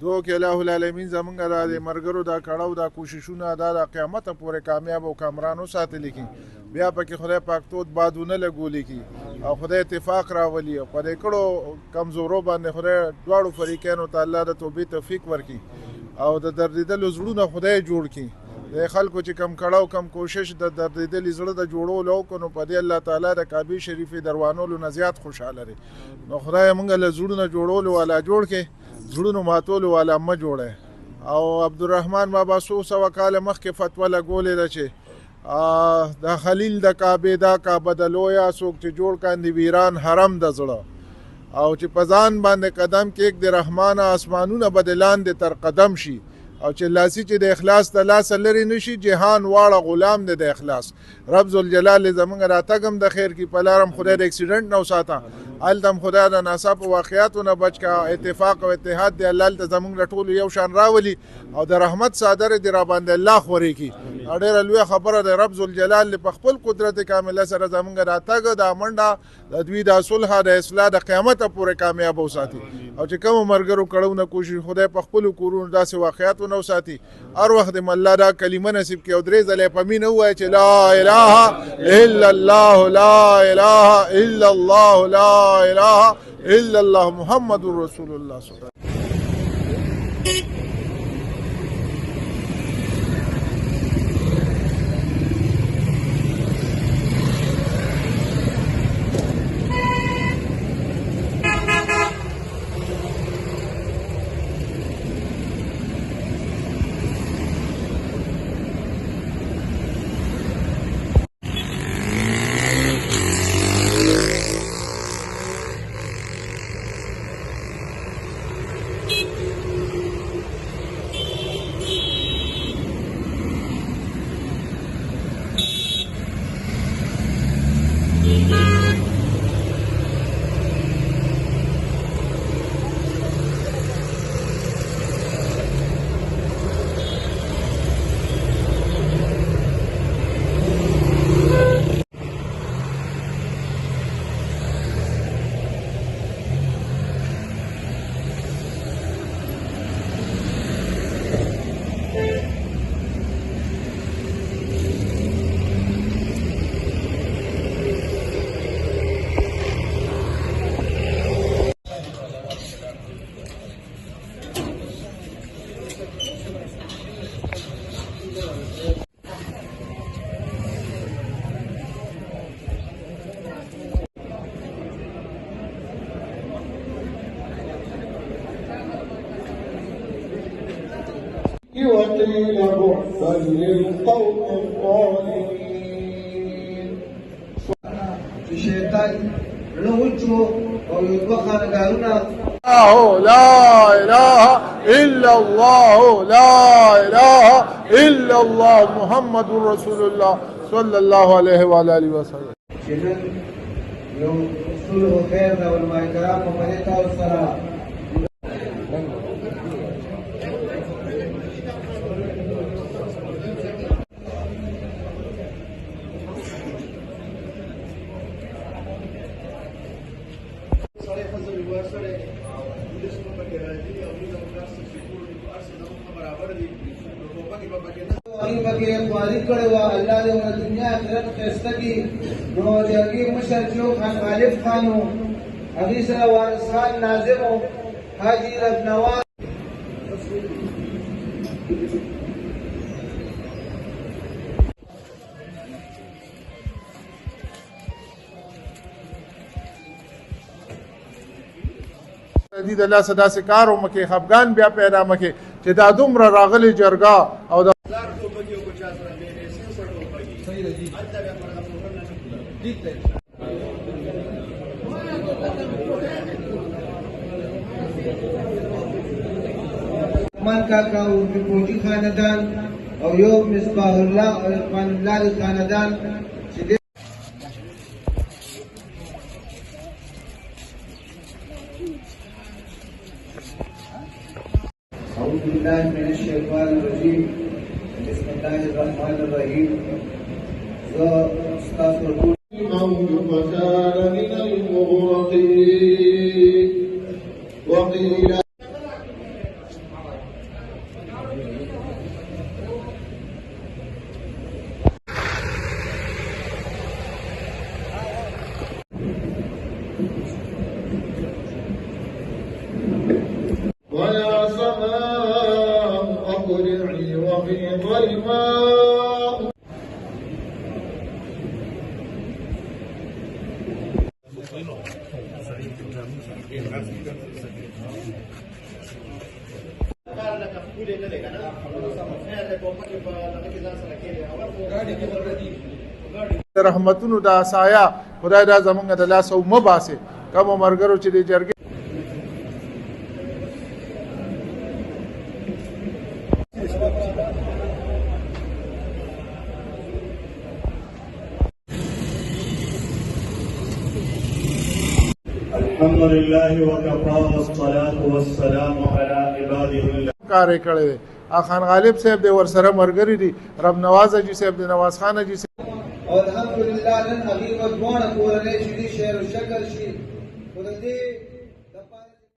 دو کې الله العالمین زمونږ د مرګرو دا کړهو دا کوششونه دا قیامت پورې کامیاب او کامران وساتلی کی بیا پکې خدای پاک تود بادونه لګولي کی او خدای اتفاق راولي او په دې کړو کمزورو باندې خدای دواړو فریقینو ته الله د توبې توفیق ورکړي او د دردیدلو زړونه خدای جوړ کړي د خلکو چې کم کړهو کم کوشش د دردیدلې زړه د جوړولو وکړو نو په دې الله تعالی د کعبې شریفې دروانولو نه زیات خوشحاله لري نو خدای موږ له زړونو جوړولو والا جوړ کړي زړونو ماتولو والا مه جوړه او عبدالرحمن بابا 100 کاله مخکې فتوا لګولې ده چې د خلیل د کعبې دا کعبه د لویا څوک چې جوړ کاندي ویران حرم د زړه او چې په ځان باندې قدم کېږ د رحمان اسمانونه به د لاندې تر قدم شي او چې لاسي چې د اخلاص د لاسه لرې نشي جهان واړه غلام دی د اخلاص رب ذوالجلال زمونږ راتګ هم د خیر کې په لارم خدای د اکسیډنټ نه وساته هلته هم خدای د ناڅاپه واقعاتو نه بچ کا اتفاق او اتحاد دی الله هلته زمونږ له ټولو یو شان راولي او د رحمت څادر دې راباندې الله خورې کړي او ډېره لویه خبره د رب ذوالجلال په خپل قدرت کامله سره زمونږ راتګ دا منډه د دوی د صلح د اصلاح د قیامت پورې کامیاب وساتي او چې کوم مرګرو کړهو نه کوشش خدای په خپلو کورونو داسې واقعاتو نه وساتي هر وخت د الله دا کلمه نصیب کړي او درې ځلې په مینه ووایي چې لا اله الا الله لا اله الا الله لا اله الا الله محمد رسول الله صلی الله وقيل بعدا للقوم الظالمين شيطان لوجو او يبخر غارونا لا اله الا الله لا اله الا الله محمد رسول الله صلى الله عليه وعلى اله وسلم يوم صلح خير والماء كرام ومريتا والسلام اللہ دے دنیا آخرت خیسته کی نو جرگی مشر جو خان غالب خانو اگی سره وارث خان ناظم حاجی رب نواز دې د لاسه داسې کار ومکې خفګان بیا پیدا مکې چې دا دومره راغلې جرګه او د من کاکا اردو کوچی خاندان او یو مصباح الله او عرفان الله خاندان چې أعوذ بالله من الشيطان الرجيم بسم الله الرحمن الرحيم أستغفر الموت فكان من المغرقين وقيل ويا سماء أقلعي وغيض الماء رحمتونو دا سایه خدای دا زمونږ د لاسه مه باسې کومو ملګرو چې د جرګې الحمد لله وكفى والصلاة والسلام على عباده الله کار یې کړی دی خان غالب صاحب دی ورسره ملګري دي رب نواز حاجي صاحب دی نواز خان حاجي صاحب او الحمدلله نن هغې په دواړه کورنۍ چې دي شعر و شکل شي